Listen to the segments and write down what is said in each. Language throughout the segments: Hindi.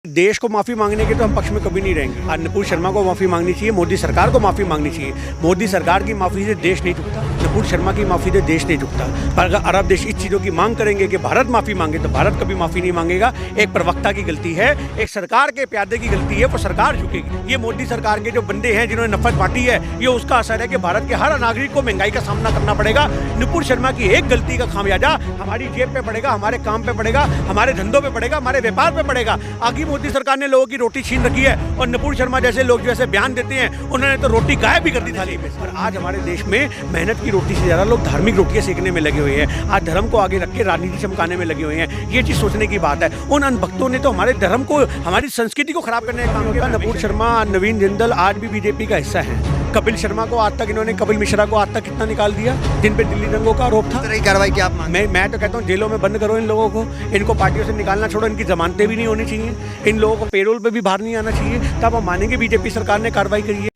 देश को माफ़ी मांगने के तो हम पक्ष में कभी नहीं रहेंगे। आज नुपुर शर्मा को माफ़ी मांगनी चाहिए, मोदी सरकार को माफ़ी मांगनी चाहिए। मोदी सरकार की माफ़ी से देश नहीं झुकता, नुपुर शर्मा की माफ़ी से देश नहीं झुकता। पर अगर अरब देश इस चीज़ों की मांग करेंगे कि भारत माफ़ी मांगे तो भारत कभी माफ़ी नहीं मांगेगा। एक प्रवक्ता की गलती है, एक सरकार के प्यादे की गलती है, वो सरकार झुकेगी। ये मोदी सरकार के जो बंदे हैं जिन्होंने नफरत बांटी है, ये उसका असर है कि भारत के हर नागरिक को महंगाई का सामना करना पड़ेगा। नुपुर शर्मा की एक गलती का खामियाजा हमारी जेब पे पड़ेगा, हमारे काम पे पड़ेगा, हमारे धंधों पे पड़ेगा, हमारे व्यापार पे पड़ेगा। आगे मोदी सरकार ने लोगों की रोटी छीन रखी है और नुपुर शर्मा जैसे लोग जो ऐसे बयान देते हैं उन्होंने तो रोटी गायब भी कर दी थाली में। और आज हमारे देश में मेहनत की रोटी से ज़्यादा लोग धार्मिक रोटियां सेकने में लगे हुए हैं। आज धर्म को आगे रख के राजनीति चमकाने में लगे हुए हैं। ये चीज़ सोचने की बात है। उन अनभक्तों ने तो हमारे धर्म को, हमारी संस्कृति को खराब करने का काम किया। नुपुर शर्मा, नवीन जिंदल आज भी बीजेपी का हिस्सा है। कपिल शर्मा को आज तक इन्होंने, कपिल मिश्रा को आज तक कितना निकाल दिया जिन पे दिल्ली दंगों का आरोप था। कार्रवाई की आप मैं तो कहता हूँ जेलों में बंद करो इन लोगों को, इनको पार्टियों से निकालना छोड़ो, इनकी जमानतें भी नहीं होनी चाहिए, इन लोगों को पेरोल पे भी बाहर नहीं आना चाहिए, तब हम मानेंगे बीजेपी सरकार ने कार्रवाई करी है।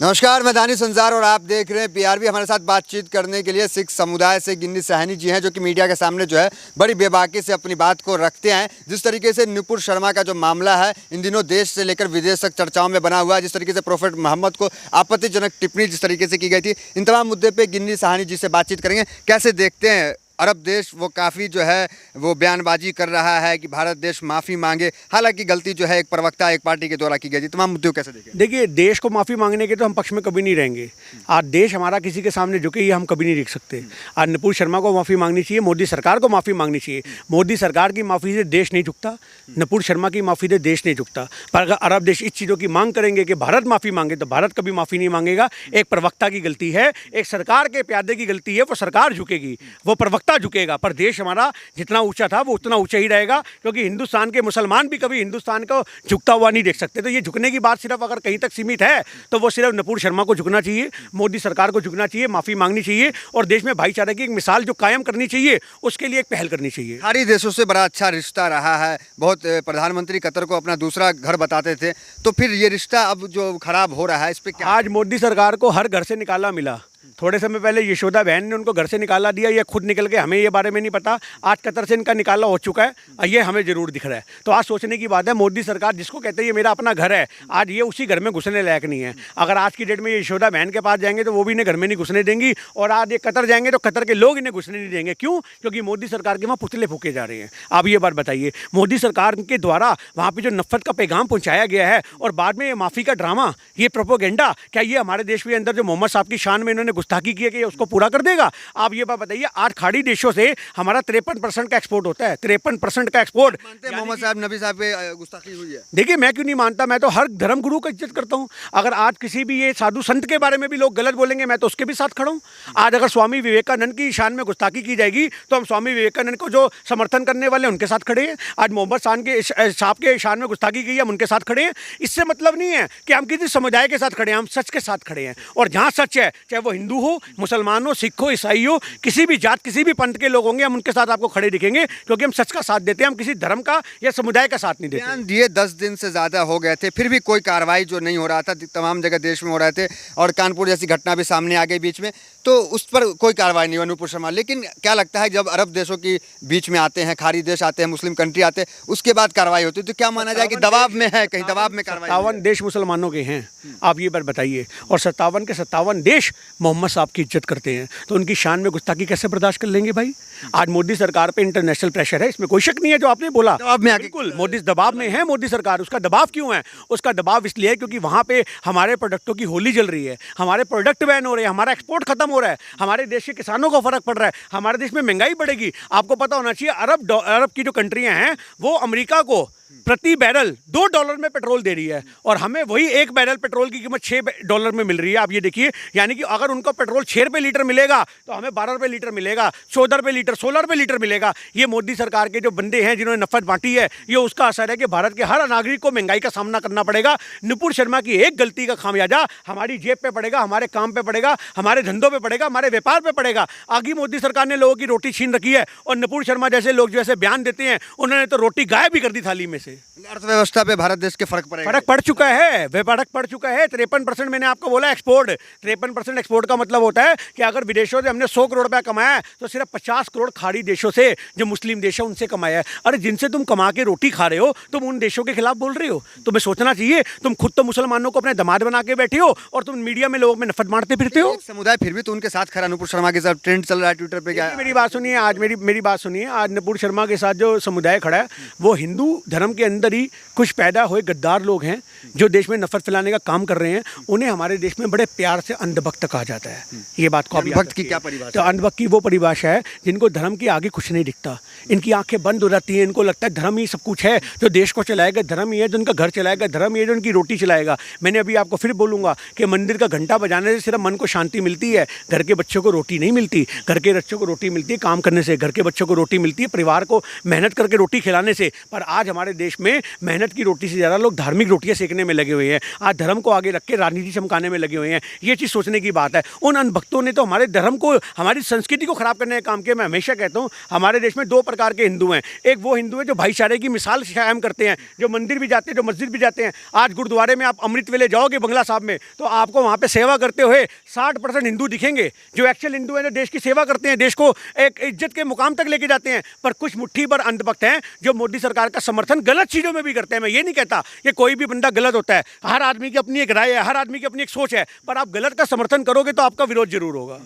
नमस्कार, मैं दानिश संजार और आप देख रहे हैं पीआरबी। हमारे साथ बातचीत करने के लिए सिख समुदाय से गिन्नी सहनी जी हैं, जो कि मीडिया के सामने जो है बड़ी बेबाकी से अपनी बात को रखते हैं। जिस तरीके से नुपुर शर्मा का जो मामला है इन दिनों देश से लेकर विदेश तक चर्चाओं में बना हुआ है, जिस तरीके से प्रोफेट मोहम्मद को आपत्तिजनक टिप्पणी जिस तरीके से की गई थी, इन तमाम मुद्दे पर गिन्नी सहनी जी से बातचीत करेंगे। कैसे देखते हैं अरब देश, वो काफ़ी जो है वो बयानबाजी कर रहा है कि भारत देश माफ़ी मांगे, हालांकि गलती जो है एक प्रवक्ता, एक पार्टी के द्वारा की गई थी। तमाम मुद्दों कैसे देखें? देखिए, देश को माफ़ी मांगने के तो हम पक्ष में कभी नहीं रहेंगे। आज देश हमारा किसी के सामने झुके ये हम कभी नहीं देख सकते। आज नुपुर शर्मा को माफ़ी मांगनी चाहिए, मोदी सरकार को माफ़ी मांगनी चाहिए। मोदी सरकार की माफ़ी से देश नहीं झुकता, नुपुर शर्मा की माफ़ी से देश नहीं झुकता। पर अगर अरब देश इस चीज़ों की मांग करेंगे कि भारत माफ़ी मांगे तो भारत कभी माफ़ी नहीं मांगेगा। एक प्रवक्ता की गलती है, एक सरकार के प्यादे की गलती है, वो सरकार झुकेगी, वो प्रवक्ता झुकेगा। पर देश हमारा जितना ऊंचा था वो उतना ऊंचा ही रहेगा, क्योंकि हिंदुस्तान के मुसलमान भी कभी हिंदुस्तान को झुकता हुआ नहीं देख सकते। तो ये झुकने की बात सिर्फ अगर कहीं तक सीमित है तो वो सिर्फ नुपुर शर्मा को झुकना चाहिए, मोदी सरकार को झुकना चाहिए, माफ़ी मांगनी चाहिए और देश में भाईचारे की एक मिसाल जो कायम करनी चाहिए उसके लिए एक पहल करनी चाहिए। खाड़ी देशों से बड़ा अच्छा रिश्ता रहा है, बहुत प्रधानमंत्री कतर को अपना दूसरा घर बताते थे, तो फिर ये रिश्ता अब जो खराब हो रहा है इस पर क्या? आज मोदी सरकार को हर घर से निकाला मिला। थोड़े समय पहले यशोदा बहन ने उनको घर से निकाला दिया, ये खुद निकल के, हमें ये बारे में नहीं पता। आज कतर से इनका निकाला हो चुका है, ये हमें जरूर दिख रहा है। तो आज सोचने की बात है, मोदी सरकार जिसको कहते हैं ये मेरा अपना घर है, आज ये उसी घर में घुसने लायक नहीं है। अगर आज की डेट में ये यशोदा बहन के पास जाएंगे तो वो भी इन्हें घर में नहीं घुसने देंगी, और आज ये कतर जाएंगे तो कतर के लोग इन्हें घुसने नहीं देंगे। क्यों? क्योंकि मोदी सरकार के वहाँ पुतले फूके जा रहे हैं। आप ये बात बताइए, मोदी सरकार के द्वारा वहाँ पर जो नफरत का पैगाम पहुँचाया गया है और बाद में ये माफ़ी का ड्रामा, ये प्रोपोगेंडा, क्या ये हमारे देश के अंदर जो मोहम्मद साहब की शान में इन्होंने गुस्ताखी की है कि उसको पूरा कर देगा? आप ये बात बताइए। आज खाड़ी देशों से हमारा 53% का एक्सपोर्ट होता है, 53% का एक्सपोर्ट। मोहम्मद साहब, नबी साहब पे गुस्ताखी हुई है। देखिए, मैं क्यों नहीं मानता, मैं तो हर धर्म गुरु का इज्जत करता हूं। अगर आज किसी भी ये साधु संत के बारे में भी लोग गलत बोलेंगे, मैं तो उसके भी साथ खड़ा हूं। आज अगर स्वामी विवेकानंद की शान में गुस्ताखी की जाएगी तो हम स्वामी विवेकानंद को जो समर्थन करने वाले उनके साथ खड़े हैं। आज मोहम्मद साहब के शान में गुस्ताखी की है, हम उनके साथ खड़े हैं। इससे मतलब नहीं है कि हम किसी समुदाय के साथ खड़े हैं, हम सच के साथ खड़े हैं। और जहां सच है, चाहे वो हिंदू हो, मुसलमान हो, सिख हो, ईसाई हो, किसी भी जात, किसी भी पंथ के लोग होंगे, हम उनके साथ आपको खड़े दिखेंगे, क्योंकि हम सच का साथ देते हैं। हम किसी धर्म का या समुदाय का साथ नहीं देते। बयान दिए 10 दिन से ज़्यादा हो गए थे, फिर भी कोई कार्रवाई जो नहीं हो रहा था, तमाम जगह देश में हो रहे थे और कानपुर जैसी घटना भी सामने आ गई बीच में, तो उस पर कोई कार्रवाई नहीं हुआ नुपुर शर्मा। लेकिन क्या लगता है जब अरब देशों की बीच में आते हैं, खाड़ी देश आते हैं, मुस्लिम कंट्री आते हैं, उसके बाद कार्रवाई होती है, तो क्या माना जाए कि दबाव में है, कहीं दबाव में कार्रवाई? 57 देश मुसलमानों के हैं, आप ये बात बताइए, और 57 के 57 देश मोहम्मद साहब की इज्जत करते हैं, तो उनकी शान में गुस्ताखी कैसे बर्दाश्त कर लेंगे भाई? आज मोदी सरकार पे इंटरनेशनल प्रेशर है, इसमें कोई शक नहीं है। जो आपने बोला, दबाव में बिल्कुल मोदी दबाव में है। मोदी सरकार, उसका दबाव क्यों है? उसका दबाव इसलिए है क्योंकि वहाँ पे हमारे प्रोडक्टों की होली जल रही है, हमारे प्रोडक्ट बैन हो रहे हैं, हमारा एक्सपोर्ट खत्म हो रहा है, हमारे देश के किसानों को फर्क पड़ रहा है, हमारे देश में महंगाई बढ़ेगी। आपको पता होना चाहिए, अरब की जो कंट्रियां हैं वो अमेरिका को प्रति बैरल $2 में पेट्रोल दे रही है, और हमें वही 1 बैरल पेट्रोल की कीमत $6 में मिल रही है। आप ये देखिए, यानी कि अगर उनको पेट्रोल ₹6 लीटर मिलेगा तो हमें ₹12 लीटर मिलेगा, ₹14 लीटर, ₹16 लीटर मिलेगा। ये मोदी सरकार के जो बंदे हैं जिन्होंने नफरत बांटी है, ये उसका असर है कि भारत के हर नागरिक को महंगाई का सामना करना पड़ेगा। नुपुर शर्मा की एक गलती का खामियाजा हमारी जेब पे पड़ेगा, हमारे काम पे पड़ेगा, हमारे धंधों पे पड़ेगा, हमारे व्यापार पे पड़ेगा। आगे मोदी सरकार ने लोगों की रोटी छीन रखी है और नुपुर शर्मा जैसे लोग जो ऐसे बयान देते हैं उन्होंने तो रोटी गायब भी कर दी थाली में। में से। अर्थव्यवस्था पे भारत देश के फर्क पड़ेगा। फर्क पड़ चुका है, वे फर्क पड़ चुका है। 53% मैंने आपको बोला एक्सपोर्ट। 53% एक्सपोर्ट का मतलब होता है कि अगर विदेशों से हमने 100 करोड़ रुपया कमाया है तो सिर्फ 50 करोड़ खाड़ी देशों से, जो मुस्लिम देश है, उनसे कमाया है। अरे जिनसे तुम कमा के रोटी खा रहे हो, तुम उन देशों के खिलाफ बोल रहे हो। तुम्हें सोचना चाहिए। तुम खुद तो मुसलमानों को अपने दामाद बना के बैठे हो और तुम मीडिया में लोगों में नफरत बांटते फिरते हो। एक समुदाय फिर भी तो उनके साथ खड़ा, नुपुर शर्मा के साथ ट्रेंड चल रहा है ट्विटर पे। क्या मेरी बात सुनिए, आज मेरी बात सुनिए। आज नुपुर शर्मा के साथ जो समुदाय खड़ा है वो हिंदू धर्म के अंदर ही कुछ पैदा हुए गद्दार लोग हैं जो देश में नफरत फैलाने का काम कर रहे हैं। उन्हें हमारे देश में बड़े प्यार से अंधभक्त कहा जाता है। ये बात को अंधभक्त की क्या परिभाषा? तो अंधभक्त की वो परिभाषा है जिनको धर्म के आगे कुछ नहीं दिखता। इनकी आंखें बंद हो जाती हैं। इनको लगता है धर्म ही सब कुछ है जो देश को चलाएगा, धर्म ही है जो उनका घर चलाएगा, धर्म ही है जो उनकी रोटी चलाएगा। मैंने अभी आपको फिर बोलूंगा कि मंदिर का घंटा बजाने से सिर्फ मन को शांति मिलती है, घर के बच्चों को रोटी नहीं मिलती। घर के बच्चों को रोटी मिलती है काम करने से, घर के बच्चों को रोटी मिलती है परिवार को मेहनत करके रोटी खिलाने से। पर आज हमारे देश में मेहनत की रोटी से ज़्यादा लोग धार्मिक रोटियां सेकने में लगे हुए हैं। आज धर्म को आगे रख के राजनीति चमकाने में लगे हुए हैं। ये चीज़ सोचने की बात है। उन अंधभक्तों ने तो हमारे धर्म को, हमारी संस्कृति को खराब करने का काम किया। मैं हमेशा कहता हूँ हमारे देश में 2 प्रकार के हिंदू हैं। एक वो हिंदू है जो भाईचारे की मिसाल कायम करते हैं, जो मंदिर भी जाते हैं, जो मस्जिद भी जाते हैं। आज गुरुद्वारे में आप अमृत वेले जाओगे बंगला साहब में, तो आपको वहाँ पे सेवा करते हुए 60% हिंदू दिखेंगे जो एक्चुअल हिंदू हैं, जो देश की सेवा करते हैं, देश को एक इज्जत के मुकाम तक लेके जाते हैं। पर कुछ मुट्ठी भर अंधभक्त हैं जो मोदी सरकार का समर्थन गलत चीज़ों में भी करते हैं। मैं ये नहीं कहता कि कोई भी बंदा गलत होता है, हर आदमी की अपनी एक राय है, हर आदमी की अपनी एक सोच है। पर आप गलत का समर्थन करोगे तो आपका विरोध जरूर होगा।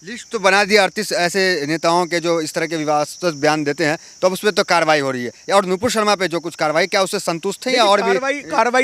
लिस्ट तो बना दिया 38 ऐसे नेताओं के जो इस तरह के विवादास्पद बयान देते हैं, तो अब उस पर तो कार्रवाई हो रही है। और नुपुर शर्मा पे जो कुछ कार्रवाई, क्या उससे संतुष्ट है या और भी?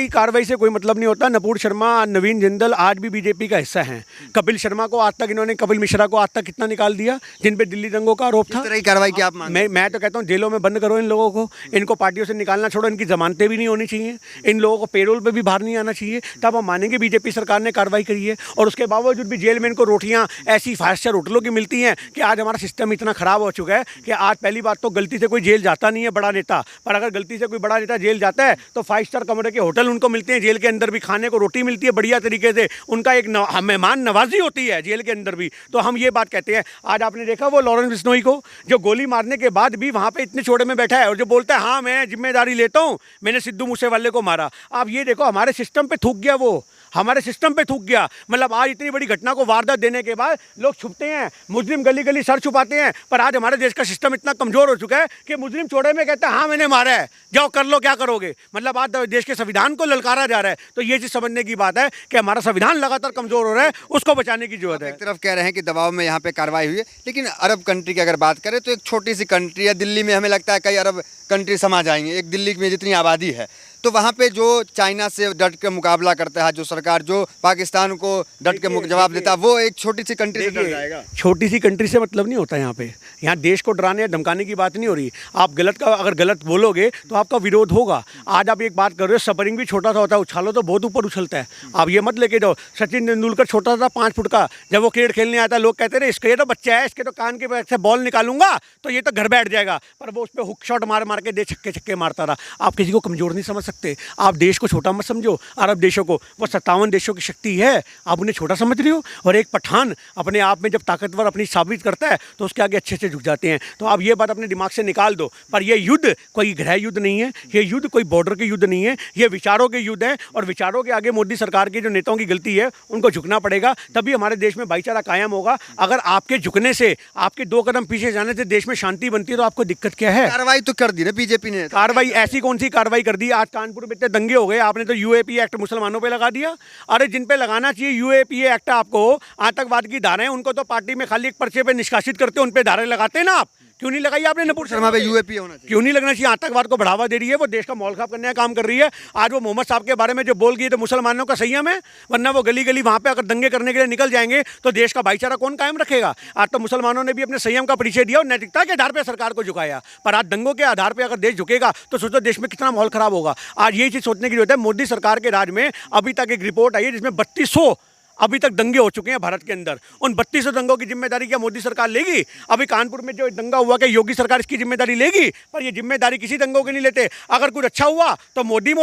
कार्रवाई से कोई मतलब नहीं होता। नुपुर शर्मा, नवीन जिंदल आज भी बीजेपी का हिस्सा हैं। कपिल शर्मा को आज तक इन्होंने, कपिल मिश्रा को आज तक कितना निकाल दिया जिन पे दिल्ली दंगों का आरोप था। कार्रवाई की आप मैं तो कहता हूँ जेलों में बंद करो इन लोगों को। इनको पार्टियों से निकालना छोड़ो, इनकी जमानतें भी नहीं होनी चाहिए, इन लोगों को पेरोल पे भी बाहर नहीं आना चाहिए। तब हम मानेंगे बीजेपी सरकार ने कार्रवाई करी है। और उसके बावजूद भी जेल में इनको रोटियां ऐसी 5 स्टार होटलों की मिलती हैं कि आज हमारा सिस्टम इतना खराब हो चुका है कि आज पहली बात तो गलती से कोई जेल जाता नहीं है बड़ा नेता। पर अगर गलती से कोई बड़ा नेता जेल जाता है तो 5 स्टार कमरे के होटल उनको मिलते हैं, जेल के अंदर भी खाने को रोटी मिलती है बढ़िया तरीके से, उनका एक मेहमान नवाजी होती है जेल के अंदर भी। तो हम ये बात कहते हैं। आज आपने देखा वो लॉरेंस बिश्नोई को जो गोली मारने के बाद भी वहाँ पे इतने छोड़े में बैठा है और जो बोलता है हाँ मैं जिम्मेदारी लेता हूँ, मैंने सिद्धू मूसेवाले को मारा। आप ये देखो हमारे सिस्टम पे थूक गया, वो हमारे सिस्टम पे थूक गया। मतलब आज इतनी बड़ी घटना को वारदात देने के बाद लोग छुपते हैं, मुस्लिम गली गली सर छुपाते हैं। पर आज हमारे देश का सिस्टम इतना कमजोर हो चुका है कि मुस्लिम चौड़े में कहता है हाँ मैंने मारा है, जाओ कर लो क्या करोगे। मतलब आज देश के संविधान को ललकारा जा रहा है। तो ये चीज़ समझने की बात है कि हमारा संविधान लगातार कमजोर हो रहा है, उसको बचाने की जरूरत है। एक तरफ कह रहे हैं कि दबाव में यहाँ पे कार्रवाई हुई है, लेकिन अरब कंट्री की अगर बात करें तो एक छोटी सी कंट्री है। दिल्ली में हमें लगता है कई अरब कंट्री समा जाएंगे, एक दिल्ली में जितनी आबादी है। तो वहाँ पे जो चाइना से डट के मुकाबला करता है जो सरकार, जो पाकिस्तान को डट के जवाब देता है, वो एक छोटी सी कंट्री से डर जाएगा। छोटी सी कंट्री से मतलब नहीं होता यहाँ पे। यहाँ देश को डराने या धमकाने की बात नहीं हो रही। आप गलत का अगर गलत बोलोगे तो आपका विरोध होगा। आज आप एक बात कर रहे हो, स्प्रिंग भी छोटा सा होता है, उछालो तो बहुत ऊपर उछलता है। आप ये मत लेके जाओ। सचिन तेंदुलकर छोटा था 5 फुट का, जब वो क्रिकेट खेलने आता लोग कहते रहे इसका ये तो बच्चा है, इसके तो कान के से बॉल निकालूंगा तो ये तो घर बैठ जाएगा। पर वो उस पर हुक शॉट मार मार के दे छक्के मारता रहा। आप किसी को कमजोर नहीं समझ सकते। आप देश को छोटा मत समझो। अरब देशों को, वो 57 देशों की शक्ति है, आप उन्हें छोटा समझ रहे हो। और एक पठान अपने आप में जब ताकतवर अपनी साबित करता है तो उसके आगे अच्छे से झुक जाते हैं। तो आप ये बात अपने दिमाग से निकाल दो। पर यह युद्ध कोई गृह युद्ध नहीं है, ये युद्ध कोई बॉर्डर के युद्ध नहीं है, ये विचारों के युद्ध है। और विचारों के आगे मोदी सरकार के जो नेताओं की गलती है उनको झुकना पड़ेगा, तभी हमारे देश में भाईचारा कायम होगा। अगर आपके झुकने से, आपके 2 कदम पीछे जाने से देश में शांति बनती है तो आपको दिक्कत क्या है? कार्रवाई तो कर दी ना बीजेपी ने। कार्रवाई ऐसी कौन सी कार्रवाई कर दी? आज कानपुर में इतने दंगे हो गए, आपने तो यूएपीए एक्ट मुसलमानों पे लगा दिया। अरे जिन पे लगाना चाहिए यूएपीए एक्ट, आपको आतंकवाद की धाराएं, उनको तो पार्टी में खाली एक पर्चे पे निष्कासित करते हो, उन पे धाराएं लगाते हैं ना आप। क्यों नहीं लगाई आपने नुपुर शर्मा पे यूएपीए होना चाहिए? क्यों नहीं लगना चाहिए? आतंकवाद को बढ़ावा दे रही है, वो देश का माहौल खराब करने का काम कर रही है। आज वो मोहम्मद साहब के बारे में जो बोल गई तो मुसलमानों का संयम है, वरना वो गली गली वहाँ पे अगर दंगे करने के लिए निकल जाएंगे तो देश का भाईचारा कौन कायम रखेगा? आज तो मुसलमानों ने भी अपने संयम का परिचय दिया और नैतिकता के आधार पर सरकार को झुकाया। पर आज दंगों के आधार पर अगर देश झुकेगा तो सोचो देश में कितना माहौल खराब होगा। आज ये चीज़ सोचने की जरूरत है। मोदी सरकार के राज में अभी तक एक रिपोर्ट आई है जिसमें 3200 अभी तक दंगे हो चुके हैं भारत के अंदर। उन 3200 दंगों की जिम्मेदारी क्या मोदी सरकार लेगी? अभी कानपुर में जो दंगा हुआ, क्या योगी सरकार इसकी जिम्मेदारी लेगी? पर ये जिम्मेदारी किसी दंगों की नहीं लेते। अगर कुछ अच्छा हुआ तो मोदी,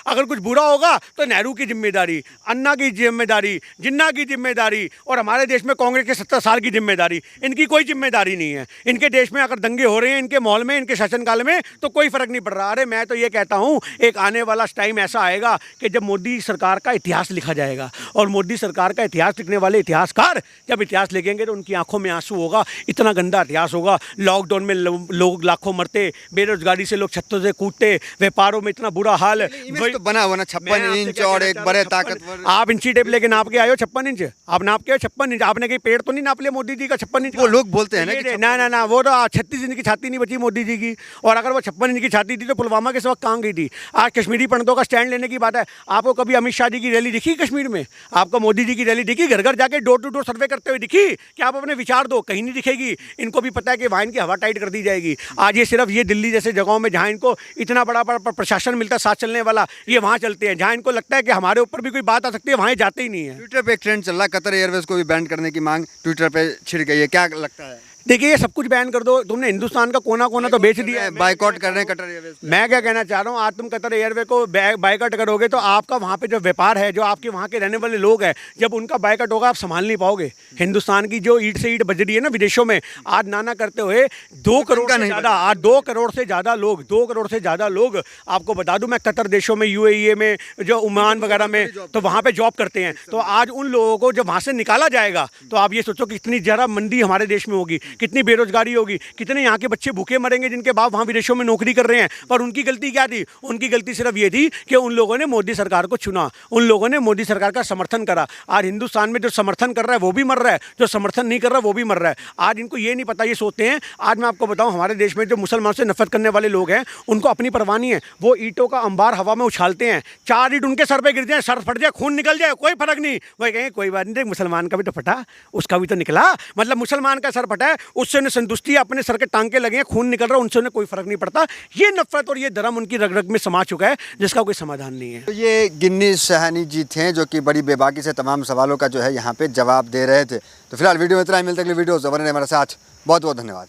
अगर कुछ बुरा होगा तो नेहरू की जिम्मेदारी, अन्ना की जिम्मेदारी, जिन्ना की जिम्मेदारी, और हमारे देश में कांग्रेस के 70 साल की जिम्मेदारी। इनकी कोई जिम्मेदारी नहीं है। इनके देश में अगर दंगे हो रहे हैं इनके माहौल में, इनके शासनकाल में, तो कोई फर्क नहीं पड़ रहा। अरे मैं तो ये कहता हूँ एक आने वाला टाइम ऐसा आएगा कि जब मोदी सरकार का इतिहास लिखा जाएगा, और मोदी सरकार का इतिहास लिखने वाले इतिहासकार जब इतिहास लिखेंगे तो उनकी आंखों में आंसू होगा। इतना गंदा इतिहास होगा। लॉकडाउन में लोग लाखों मरते, बेरोजगारी से लोग छतों से कूदते, व्यापारों में इतना बुरा हाल। इमेज तो बना हुआ ना 56 इंच और एक बड़े ताकतवर। आप इंची टेप लेके नाप के आए हो 56 इंच, आप नाप के 56 इंच। आपने कहीं पेड़ तो नहीं नाप लिया मोदी जी का 56 इंच? वो लोग बोलते हैं ना कि ना वो तो 36 इंच की छाती नहीं बची मोदी जी की। और अगर वो 56 इंच की छाती थी तो पुलवामा के वक्त कहाँ गई थी? आज कश्मीरी पंडितों का स्टैंड लेने की बात है। आपको कभी अमित शाह जी की रैली दिखी कश्मीर में? आपको मोदी जी की रैली दिखी? घर घर जाके डोर टू डोर सर्वे करते हुए दिखी कि आप अपने विचार दो? कहीं नहीं दिखेगी। इनको भी पता है कि वहाँ इनकी हवा टाइट कर दी जाएगी। आज ये सिर्फ ये दिल्ली जैसे जगहों में जहाँ इनको इतना बड़ा प्रशासन मिलता है साथ चलने वाला, ये वहाँ चलते हैं। जहाँ इनको लगता है कि हमारे ऊपर भी कोई बात आ सकती है, वहाँ जाते ही नहीं है। ट्विटर पे एक ट्रेंड चल रहा है, कतर एयरवेज को भी बैन करने की मांग ट्विटर पे छिड़ गई है, क्या लगता है? देखिए ये सब कुछ बैन कर दो। तुमने हिंदुस्तान का कोना कोना तो बेच दिया है। बाइकआउट कर रहे हैं कतर एयरवेज। मैं क्या कहना चाह रहा हूँ, आज तुम कतर एयरवे को बाइकआउट करोगे तो आपका वहाँ पे जो व्यापार है, जो आपके वहाँ के रहने वाले लोग हैं, जब उनका बाइकआउट होगा आप संभाल नहीं पाओगे। हिंदुस्तान की जो ईंट से ईंट बज रही है ना विदेशों में, आज नाना करते हुए 2 करोड़ से ज़्यादा, आज 2 करोड़ से ज़्यादा लोग, 2 करोड़ से ज़्यादा लोग, आपको बता दूं मैं, कतर देशों में, यूएई में, जो ओमान वगैरह में, तो वहाँ पे जॉब करते हैं। तो आज उन लोगों को जब वहाँ से निकाला जाएगा तो आप ये सोचो कि कितनी ज़्यादा मंदी हमारे देश में होगी, कितनी बेरोजगारी होगी, कितने यहाँ के बच्चे भूखे मरेंगे जिनके बाप वहाँ विदेशों में नौकरी कर रहे हैं। पर उनकी गलती क्या थी? उनकी गलती सिर्फ ये थी कि उन लोगों ने मोदी सरकार को चुना, उन लोगों ने मोदी सरकार का समर्थन करा। आज हिंदुस्तान में जो समर्थन कर रहा है वो भी मर रहा है, जो समर्थन नहीं कर रहा वो भी मर रहा है। आज इनको ये नहीं पता, ये सोचते हैं। आज मैं आपको बताऊं, हमारे देश में जो मुसलमानों से नफरत करने वाले लोग हैं उनको अपनी परवाह नहीं है। वो ईंटों का अंबार हवा में उछालते हैं, 4 ईंट उनके सर पे गिर जाए, सर फट जाए, खून निकल जाए, कोई फर्क नहीं। वो कहेंगे कोई बात नहीं, मुसलमान का भी तो फटा, उसका भी तो निकला। मतलब मुसलमान का सर फटा है, उससे उन्हें संतुष्टि, अपने सर के टांके लगे हैं, खून निकल रहा है, उनसे उन्हें कोई फर्क नहीं पड़ता। ये नफरत और ये धर्म उनकी रग रग में समा चुका है, जिसका कोई समाधान नहीं है। तो ये गिन्नी सहानी जी थे जो कि बड़ी बेबाकी से तमाम सवालों का जो है यहाँ पे जवाब दे रहे थे। तो फिलहाल वीडियो में इतना ही, मिलते अगली वीडियो। ज़बरदस्त हमारे साथ, बहुत बहुत धन्यवाद।